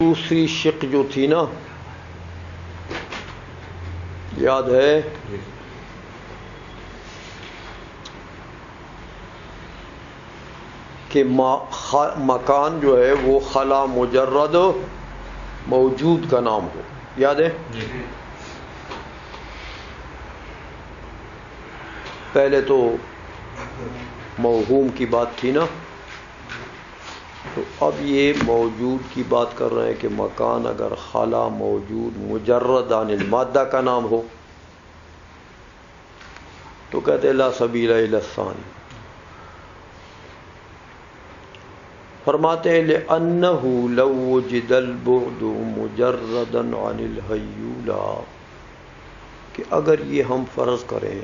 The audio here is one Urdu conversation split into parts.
دوسری شق جو تھی نا، یاد ہے؟ کہ مکان جو ہے وہ خلا مجرد موجود کا نام ہو، یاد ہے؟ پہلے تو موہوم کی بات تھی نا، تو اب یہ موجود کی بات کر رہے ہیں کہ مکان اگر خلا موجود مجرد عن المادہ کا نام ہو تو کہتے لا سبیل الی الثانی۔ فرماتے ہیں لأنه لو وجد البعد مجردا عن الہیولہ، کہ اگر یہ ہم فرض کریں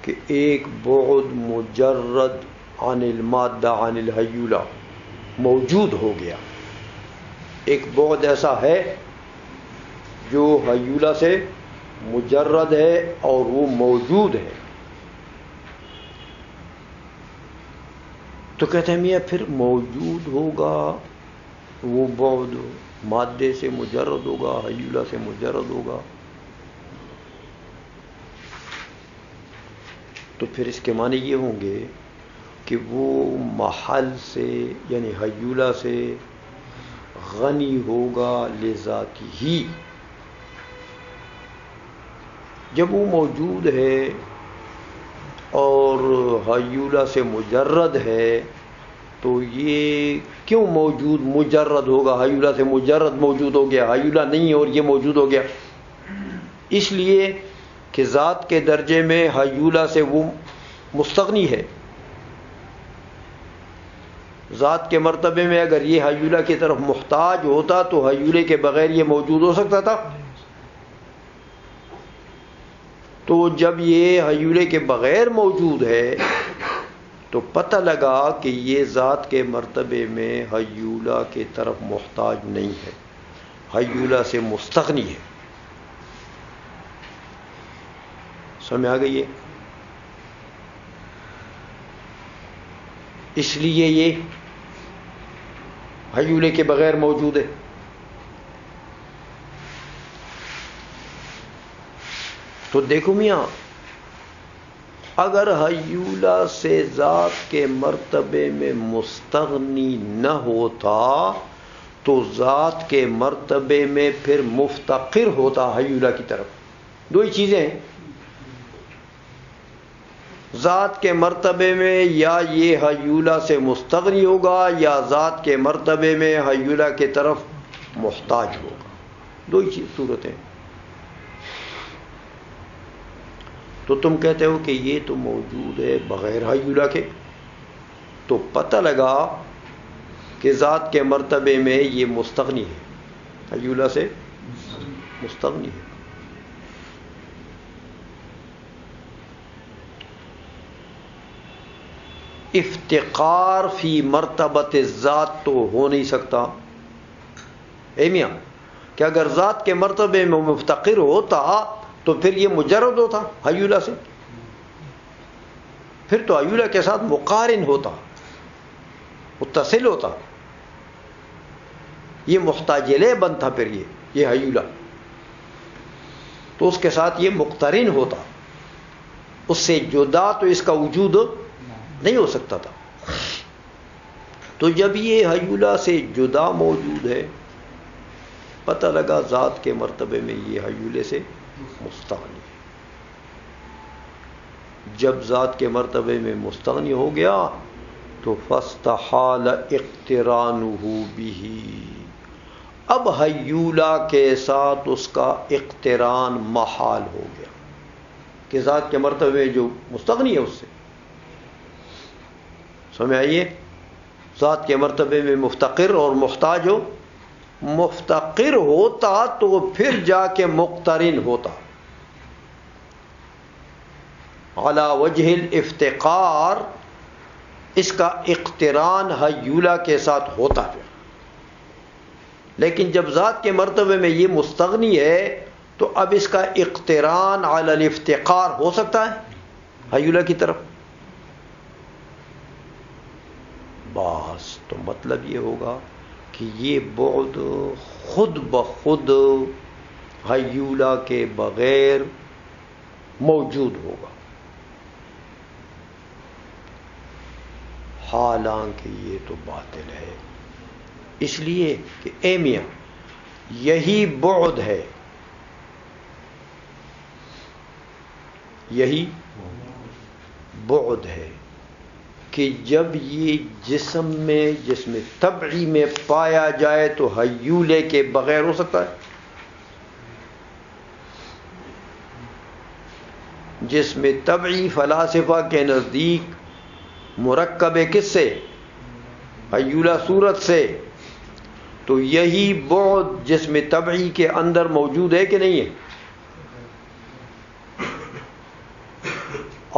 کہ ایک بعد مجرد عن المادہ عن الہیولہ موجود ہو گیا، ایک بعد ایسا ہے جو ہیولہ سے مجرد ہے اور وہ موجود ہے، تو کہتے ہیں میاں پھر موجود ہوگا وہ بعد مادے سے مجرد ہوگا، ہیولہ سے مجرد ہوگا، تو پھر اس کے معنی یہ ہوں گے کہ وہ محل سے یعنی ہیولہ سے غنی ہوگا لذاتی ہی۔ جب وہ موجود ہے اور ہیولہ سے مجرد ہے تو یہ کیوں موجود مجرد ہوگا؟ ہیولہ سے مجرد موجود ہو گیا، ہیولہ نہیں ہے اور یہ موجود ہو گیا، اس لیے کہ ذات کے درجے میں ہیولہ سے وہ مستغنی ہے۔ ذات کے مرتبے میں اگر یہ ہیولہ کی طرف محتاج ہوتا تو ہیولے کے بغیر یہ موجود ہو سکتا تھا؟ تو جب یہ ہیولے کے بغیر موجود ہے تو پتہ لگا کہ یہ ذات کے مرتبے میں ہیولہ کی طرف محتاج نہیں ہے، ہیولہ سے مستغنی ہے۔ سمجھ آ گئی ہے؟ اس لیے یہ ہیولے کے بغیر موجود ہے۔ تو دیکھو میاں، اگر ہیولہ سے ذات کے مرتبے میں مستغنی نہ ہوتا تو ذات کے مرتبے میں پھر مفتقر ہوتا ہیولہ کی طرف۔ دو ہی چیزیں ہیں، ذات کے مرتبے میں یا یہ ہیولہ سے مستغنی ہوگا یا ذات کے مرتبے میں ہیولہ کی طرف محتاج ہوگا، دو ہی صورتیں۔ تو تم کہتے ہو کہ یہ تو موجود ہے بغیر ہیولہ کے، تو پتہ لگا کہ ذات کے مرتبے میں یہ مستغنی ہے، ہیولہ سے مستغنی ہے۔ افتقار فی مرتبت ذات تو ہو نہیں سکتا، اے میاں، کہ اگر ذات کے مرتبے میں مفتقر ہوتا تو پھر یہ مجرد ہوتا ہیولہ سے، پھر تو ہیولہ کے ساتھ مقارن ہوتا، متصل ہوتا، یہ محتاج الیہ بنتا، پھر یہ ہیولہ تو اس کے ساتھ یہ مقترن ہوتا، اس سے جدا تو اس کا وجود نہیں ہو سکتا تھا۔ تو جب یہ ہیولہ سے جدا موجود ہے، پتہ لگا ذات کے مرتبے میں یہ ہیولے سے مستغنی ہے۔ جب ذات کے مرتبے میں مستغنی ہو گیا تو فاستحال اقترانہ بہ، اب ہیولہ کے ساتھ اس کا اقتران محال ہو گیا، کہ ذات کے مرتبے میں جو مستغنی ہے اس سے، سمجھ آئیے؟ ذات کے مرتبے میں مفتقر اور محتاج ہو، مفتقر ہوتا تو پھر جا کے مقترن ہوتا، علی وجہ الافتقار، اس کا اقتران ہیولہ کے ساتھ ہوتا پھر۔ لیکن جب ذات کے مرتبے میں یہ مستغنی ہے تو اب اس کا اقتران علی الافتقار ہو سکتا ہے ہیولہ کی طرف۔ بس تو مطلب یہ ہوگا کہ یہ بعد خود بخود حیولہ کے بغیر موجود ہوگا، حالانکہ یہ تو باطل ہے، اس لیے کہ اے میاں یہی بعد ہے، یہی بعد ہے کہ جب یہ جسم طبعی میں پایا جائے تو حیولے کے بغیر ہو سکتا ہے؟ جسم طبعی فلاسفہ کے نزدیک مرکب کس سے؟ حیولہ صورت سے، تو یہی بعد جسم طبعی کے اندر موجود ہے کہ نہیں ہے؟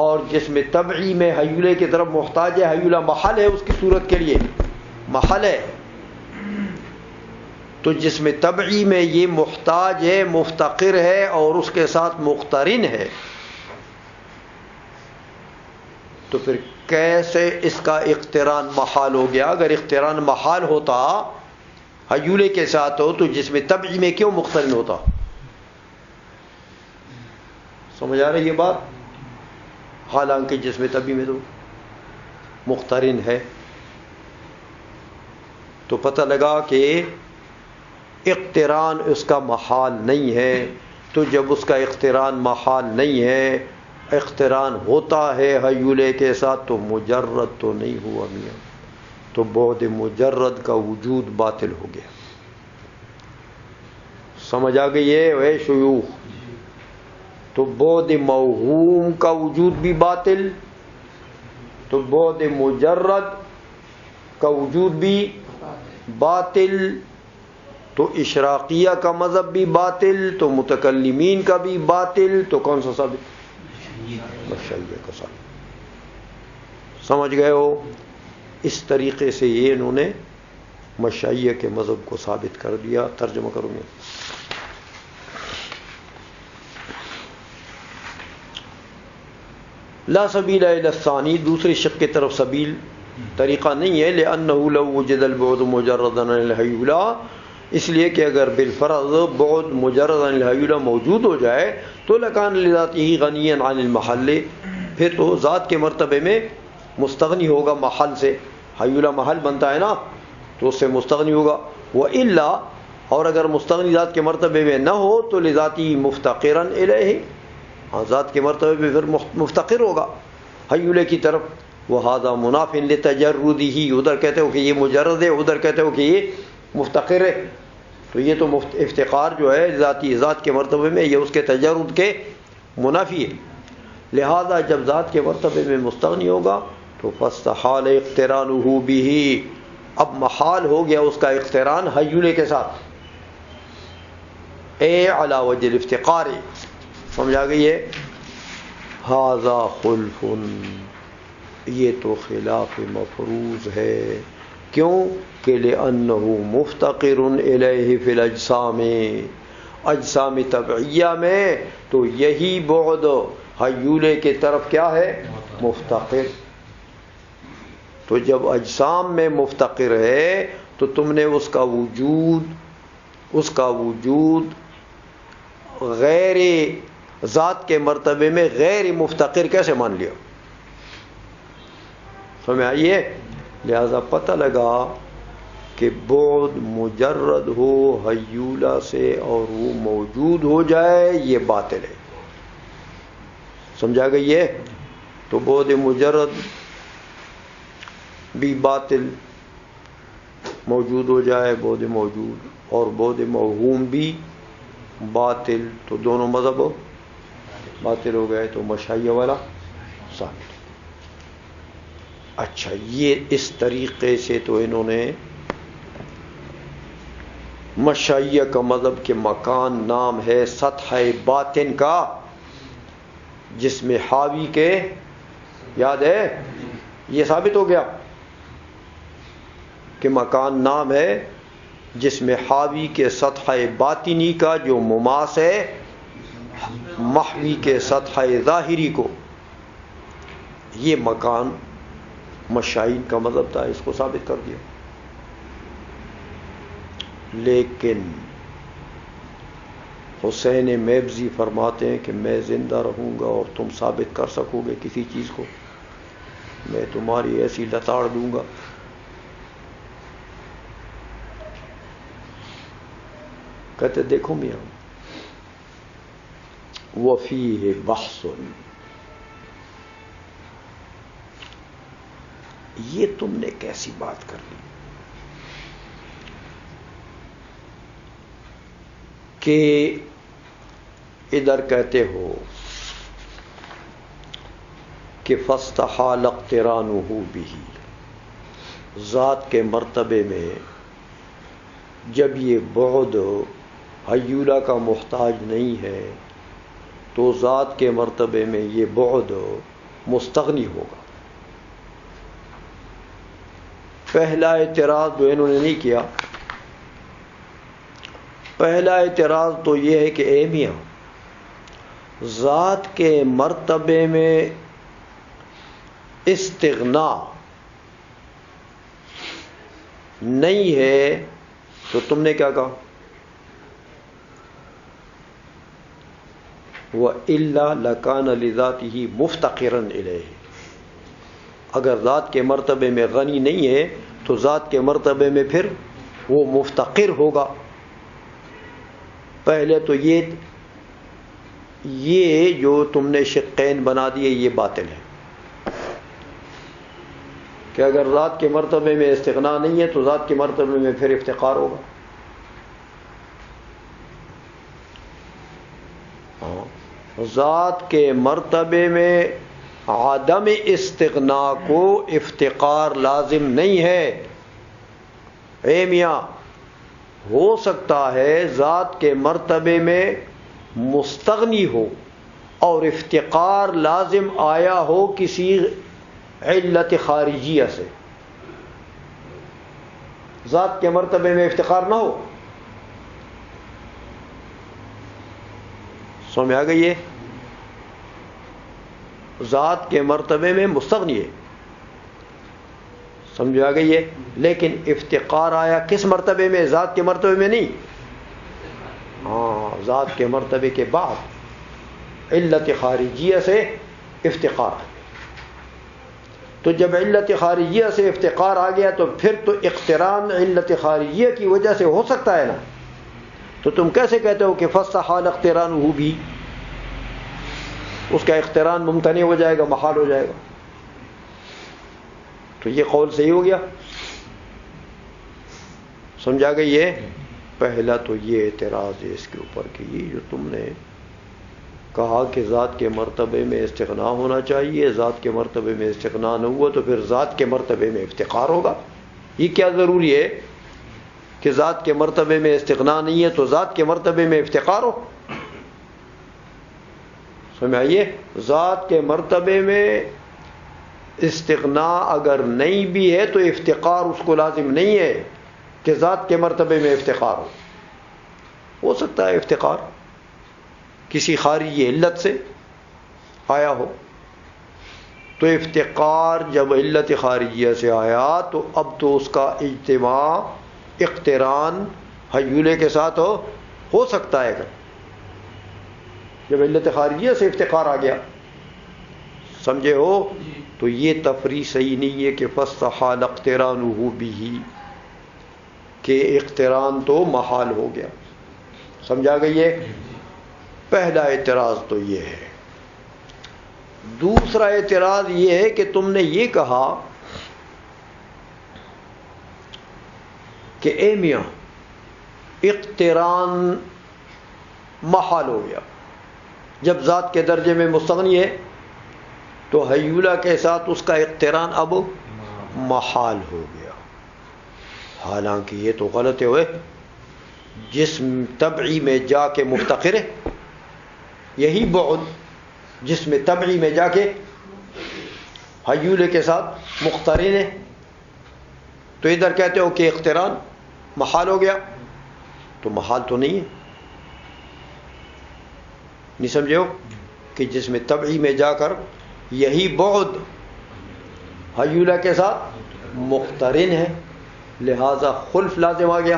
اور جسم طبعی میں حیولے کی طرف محتاج ہے، حیولہ محل ہے اس کی صورت کے لیے، محل ہے، تو جسم طبعی میں یہ محتاج ہے، مفتقر ہے اور اس کے ساتھ مقترن ہے، تو پھر کیسے اس کا اقتران محال ہو گیا؟ اگر اقتران محال ہوتا حیولے کے ساتھ ہو تو جسم طبعی میں کیوں مقترن ہوتا؟ سمجھ آ رہی یہ بات؟ حالانکہ جسم طبعی میں تو مقترن ہے، تو پتہ لگا کہ اقتران اس کا محال نہیں ہے، تو جب اس کا اقتران محال نہیں ہے، اقتران ہوتا ہے حیولے کے ساتھ تو مجرد تو نہیں ہوا میاں، تو بعد مجرد کا وجود باطل ہو گیا۔ سمجھ آ گئی ہے اے شیوخ؟ تو بعد موہوم کا وجود بھی باطل، تو بعد مجرد کا وجود بھی باطل، تو اشراقیہ کا مذہب بھی باطل، تو متکلمین کا بھی باطل، تو کون سا ثابت؟ مشیعہ کا ثابت۔ سمجھ گئے ہو؟ اس طریقے سے یہ انہوں نے مشیعہ کے مذہب کو ثابت کر دیا۔ ترجمہ کروں گے۔ لا سبیل الی الثانی، دوسری شق کی طرف سبیل طریقہ نہیں ہے، لأنه لو وجد البعد مجردا عن الحیولہ، اس لیے کہ اگر بالفرض بعد مجرد عن الحیولہ موجود ہو جائے تو لکان لذاتہ غنیا عن المحل، پھر تو ذات کے مرتبے میں مستغنی ہوگا محل سے، حیولہ محل بنتا ہے نا تو اس سے مستغنی ہوگا، وإلا اور اگر مستغنی ذات کے مرتبے میں نہ ہو تو لذاتی مفتقرا الیہ، ذات کے مرتبے پہ پھر مفتقر ہوگا حیولے کی طرف، وہذا مناف لتجردہ، ادھر کہتے ہو کہ یہ مجرد ہے، ادھر کہتے ہو کہ یہ مفتقر ہے، تو یہ تو افتقار جو ہے ذات کے مرتبے میں یہ اس کے تجرد کے منافی ہے، لہذا جب ذات کے مرتبے میں مستغنی ہوگا تو فاستحال اقترانہ بہ، اب محال ہو گیا اس کا اقتران حیولے کے ساتھ، اے علی وجہ الافتقار، سمجھ آ گئی ہے؟ ھذا خلف، یہ تو خلاف مفروض ہے، کیوں کہ لأنہ مفتقر الیہ فی الاجسام، اجسام طبعیہ میں تو یہی بعد حیولے کی طرف کیا ہے؟ مفتقر، تو جب اجسام میں مفتقر ہے تو تم نے اس کا وجود غیر ذات کے مرتبے میں غیر مفتقر کیسے مان لیا؟ سمجھ آئیے؟ لہذا پتہ لگا کہ بعد مجرد ہو حیولہ سے اور وہ موجود ہو جائے یہ باطل ہے، سمجھا گئی ہے؟ تو بعد مجرد بھی باطل، موجود ہو جائے بعد موجود، اور بعد موہوم بھی باطل، تو دونوں مذہب باطل ہو گئے، تو مشیعہ والا ثابت۔ اچھا، یہ اس طریقے سے تو انہوں نے مشیعہ کا مذہب کے مکان نام ہے سطح باطن کا، جس میں حاوی کے، یاد ہے یہ ثابت ہو گیا کہ مکان نام ہے جس میں حاوی کے سطح باطنی کا جو مماس ہے محوی کے سطح ظاہری کو، یہ مکان مشائین کا مذہب تھا، اس کو ثابت کر دیا۔ لیکن حسین میبزی فرماتے ہیں کہ میں زندہ رہوں گا اور تم ثابت کر سکو گے کسی چیز کو، میں تمہاری ایسی لتاڑ دوں گا۔ کہتے دیکھو میاں، وفیہ بحث، یہ تم نے کیسی بات کر لی کہ ادھر کہتے ہو کہ فاستحال اقترانہ بہ، ذات کے مرتبے میں جب یہ بعد حیولہ کا محتاج نہیں ہے تو ذات کے مرتبے میں یہ بعد مستغنی ہوگا۔ پہلا اعتراض جو انہوں نے نہیں کیا، پہلا اعتراض تو یہ ہے کہ اے میاں، ذات کے مرتبے میں استغنا نہیں ہے تو تم نے کیا کہا؟ وَإِلَّا لَكَانَ لِذَاتِهِ مُفْتَقِرًا إِلَيْهِ، اگر ذات کے مرتبے میں غنی نہیں ہے تو ذات کے مرتبے میں پھر وہ مفتقر ہوگا۔ پہلے تو یہ جو تم نے شقین بنا دیے یہ باطل ہے کہ اگر ذات کے مرتبے میں استغنا نہیں ہے تو ذات کے مرتبے میں پھر افتقار ہوگا۔ ذات کے مرتبے میں عدم استغنا کو افتقار لازم نہیں ہے۔ اے میاں، ہو سکتا ہے ذات کے مرتبے میں مستغنی ہو اور افتقار لازم آیا ہو کسی علت خارجیہ سے، ذات کے مرتبے میں افتقار نہ ہو۔ سمجھ میں آ گئی ہے؟ ذات کے مرتبے میں مستغنی ہے، سمجھ آ گئی ہے، لیکن افتقار آیا کس مرتبے میں؟ ذات کے مرتبے میں نہیں، ہاں ذات کے مرتبے کے بعد علت خارجیہ سے افتقار۔ تو جب علت خارجیہ سے افتقار آ گیا تو پھر تو اقتران علت خارجیہ کی وجہ سے ہو سکتا ہے نا، تو تم کیسے کہتے ہو کہ فاستحال اقترانہ بھی، اس کا اقتران ممتنع ہو جائے گا، محال ہو جائے گا؟ تو یہ قول صحیح ہو گیا؟ سمجھا گئی ہے؟ پہلا تو یہ اعتراض ہے اس کے اوپر کہ یہ جو تم نے کہا کہ ذات کے مرتبے میں استغنا ہونا چاہیے، ذات کے مرتبے میں استغنا نہ ہوا تو پھر ذات کے مرتبے میں افتقار ہوگا، یہ کیا ضروری ہے کہ ذات کے مرتبے میں استغنا نہیں ہے تو ذات کے مرتبے میں افتقار ہو؟ سمجھائیے، ذات کے مرتبے میں استغنا اگر نہیں بھی ہے تو افتقار اس کو لازم نہیں ہے کہ ذات کے مرتبے میں افتقار ہو سکتا ہے افتقار کسی خارجی علت سے آیا ہو، تو افتقار جب علت خارجیہ سے آیا تو اب تو اس کا اجتماع اقتران حیولے کے ساتھ ہو سکتا ہے جب علت خارجیہ سے افتقار آ گیا، سمجھے ہو؟ تو یہ تفریح صحیح نہیں ہے کہ فاستحال اقترانہ بہ، کہ اقتران تو محال ہو گیا۔ سمجھا گئی ہے؟ پہلا اعتراض تو یہ ہے۔ دوسرا اعتراض یہ ہے کہ تم نے یہ کہا کہ اے میاں اقتران محال ہو گیا، جب ذات کے درجے میں مستغنی ہے تو حیولہ کے ساتھ اس کا اقتران اب محال ہو گیا۔ حالانکہ یہ تو غلط ہوئے، جسم طبعی میں جا کے مفتقر ہے، یہی بعد جسم طبعی میں جا کے حیولے کے ساتھ مقترن ہے، تو ادھر کہتے ہو کہ اقتران محال ہو گیا، تو محال تو نہیں ہے، نہیں سمجھے ہو کہ جسم طبعی میں جا کر یہی بعد حیولہ کے ساتھ مقترن ہے، لہذا خلف لازم آ گیا۔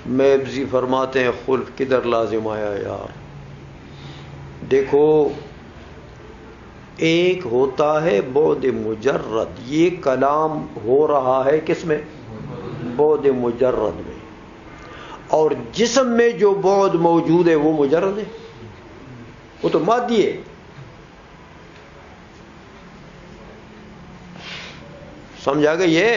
میبزی فرماتے ہیں خلف کدھر لازم آیا یار؟ دیکھو ایک ہوتا ہے بعد مجرد، یہ کلام ہو رہا ہے کس میں؟ بعد مجرد میں، اور جسم میں جو بعد موجود ہے وہ مجرد ہے، وہ تو مادی ہے. سمجھا گئی یہ؟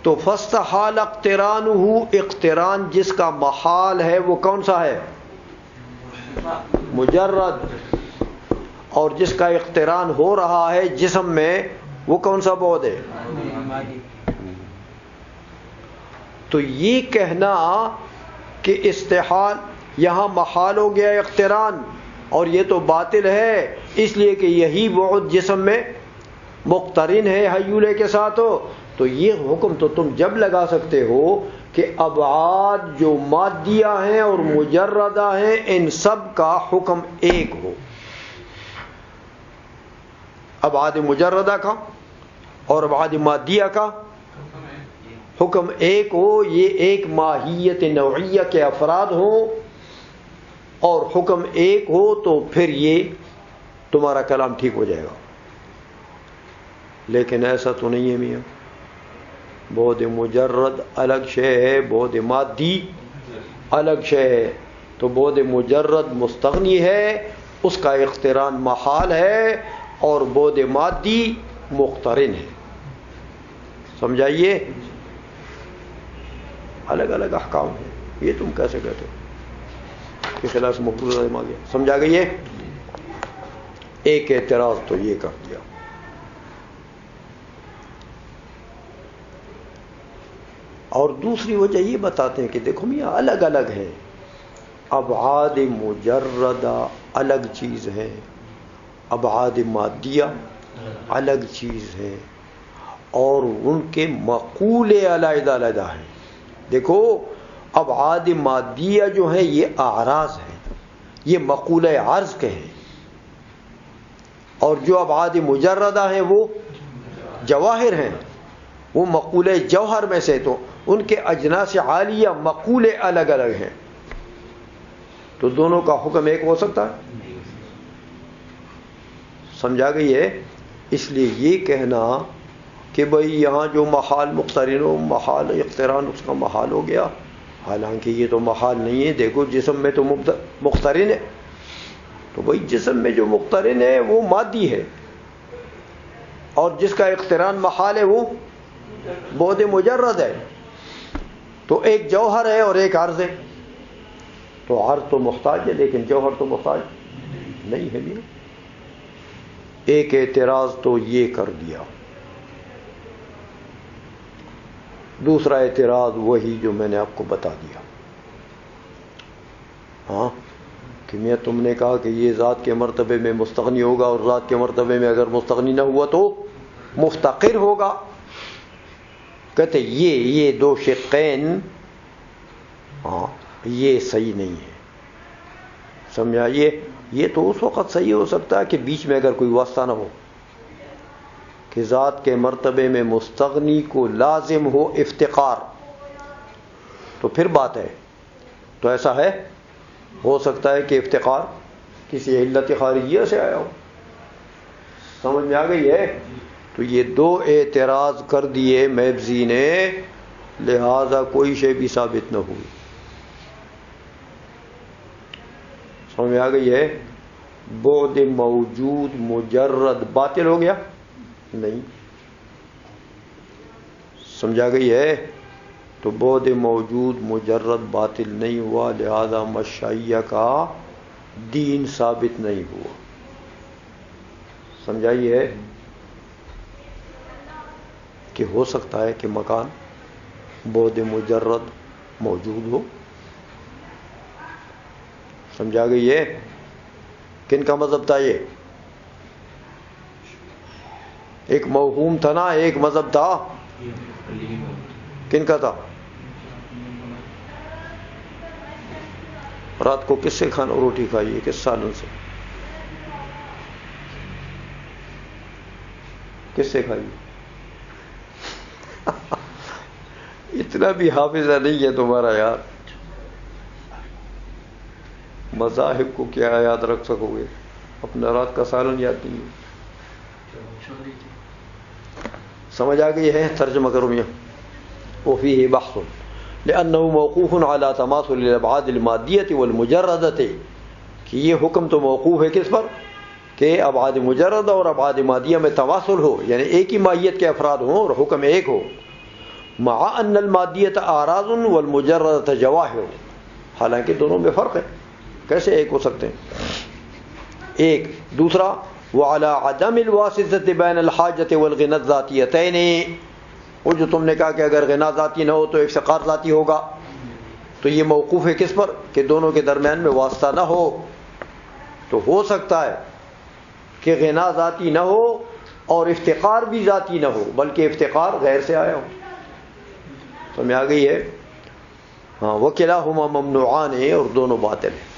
تو فاستحال اقترانہ، اقتران جس کا محال ہے وہ کون سا ہے؟ مجرد. اور جس کا اقتران ہو رہا ہے جسم میں وہ کون سا بعد ہے؟ تو یہ کہنا کہ استحال یہاں محال ہو گیا اقتران اور یہ تو باطل ہے، اس لیے کہ یہی بعد جسم میں مقترن ہے حیولے کے ساتھ ہو، تو یہ حکم تو تم جب لگا سکتے ہو کہ ابعاد جو مادیہ ہیں اور مجردہ ہیں ان سب کا حکم ایک ہو. ابعاد مجردہ کا اور ابعاد مادیہ کا حکم ایک ہو، یہ ایک ماہیت نوعیہ کے افراد ہوں اور حکم ایک ہو، تو پھر یہ تمہارا کلام ٹھیک ہو جائے گا. لیکن ایسا تو نہیں ہے میاں، بعد مجرد الگ شے ہے، بعد مادی الگ شے ہے. تو بعد مجرد مستغنی ہے، اس کا اقتران محال ہے، اور بعد مادی مقترن ہے. سمجھائیے؟ الگ الگ احکام ہیں، یہ تم کیسے کہتے ہو کہ خلاف مفروضہ آ گیا؟ سمجھا گئی ہے؟ ایک اعتراض تو یہ کر دیا. اور دوسری وجہ یہ بتاتے ہیں کہ دیکھو میاں الگ الگ ہیں، ابعاد مجردہ الگ چیز ہے، ابعاد مادیہ الگ چیز ہے، اور ان کے مقولے علیحدہ علیحدہ ہیں. دیکھو ابعاد مادیہ جو ہیں یہ اعراض ہیں، یہ مقولہ عرض کے ہیں، اور جو ابعاد مجردہ ہیں وہ جواہر ہیں، وہ مقولہ جوہر میں سے، تو ان کے اجناس عالیہ مقولے الگ الگ ہیں. تو دونوں کا حکم ایک ہو سکتا ہے؟ سمجھا گئی ہے؟ اس لیے یہ کہنا کہ بھئی یہاں جو محال مقترن ہو، محال اقتران اس کا محال ہو گیا، حالانکہ یہ تو محال نہیں ہے. دیکھو جسم میں تو مقترن ہے، تو بھئی جسم میں جو مقترن ہے وہ مادی ہے، اور جس کا اقتران محال ہے وہ بعد مجرد ہے. تو ایک جوہر ہے اور ایک عرض ہے، تو عرض تو محتاج ہے لیکن جوہر تو محتاج نہیں ہے. میاں ایک اعتراض تو یہ کر دیا. دوسرا اعتراض وہی جو میں نے آپ کو بتا دیا، ہاں کہ میاں تم نے کہا کہ یہ ذات کے مرتبے میں مستغنی ہوگا، اور ذات کے مرتبے میں اگر مستغنی نہ ہوا تو مفتقر ہوگا. کہتے یہ دو شقین، ہاں یہ صحیح نہیں ہے. سمجھائیے؟ یہ تو اس وقت صحیح ہو سکتا ہے کہ بیچ میں اگر کوئی واسطہ نہ ہو، کہ ذات کے مرتبے میں مستغنی کو لازم ہو افتقار، تو پھر بات ہے. تو ایسا ہے، ہو سکتا ہے کہ افتقار کسی علت خارجیہ سے آیا ہو. سمجھ میں آ گئی ہے؟ تو یہ دو اعتراض کر دیے میبزی نے، لہذا کوئی شے بھی ثابت نہ ہوئی. سمجھ میں آ گئی ہے؟ بعد موجود مجرد باطل ہو گیا؟ نہیں. سمجھا گئی ہے؟ تو بعد موجود مجرد باطل نہیں ہوا، لہذا مشائیہ کا دین ثابت نہیں ہوا. سمجھائی ہے کہ ہو سکتا ہے کہ مکان بعد مجرد موجود ہو. سمجھا گئی ہے؟ کن کا مذہب تھا یہ؟ ایک موہوم تھا نا، ایک مذہب تھا. کن کا تھا؟ رات کو کس سے کھانا روٹی کھائی ہے؟ کس سالن سے؟ کس سے کھائی؟ اتنا بھی حافظہ نہیں ہے تمہارا یار، مذاہب کو کیا یاد رکھ سکو گے؟ اپنا رات کا سالن یاد نہیں ہے۔ سمجھ آ گئی ہے؟ ترجمہ کرو میاں۔ وفیہ بحث لأنه موقوف على تماثل الابعاد المادیۃ والمجردۃ، کہ یہ حکم تو موقوف ہے کس پر؟ کہ ابعاد مجردہ اور ابعاد مادیہ میں تماثل ہو، یعنی ایک ہی ماہیت کے افراد ہوں اور حکم ایک ہو۔ مع ان المادیۃ اعراض والمجردۃ جواہر، حالانکہ دونوں میں فرق ہے، کیسے ایک ہو سکتے ہیں؟ ایک دوسرا وعلى عدم الواسطة بین الحاجۃ والغنى الذاتیتین، وہ جو تم نے کہا کہ اگر غنا ذاتی نہ ہو تو افتقار ذاتی ہوگا، تو یہ موقوف ہے کس پر؟ کہ دونوں کے درمیان میں واسطہ نہ ہو۔ تو ہو سکتا ہے کہ غنا ذاتی نہ ہو اور افتقار بھی ذاتی نہ ہو، بلکہ افتقار غیر سے آیا ہو۔ سمجھ آ گئی ہے؟ ہاں، وکلاہما ممنوعان، اور دونوں باطل ہیں۔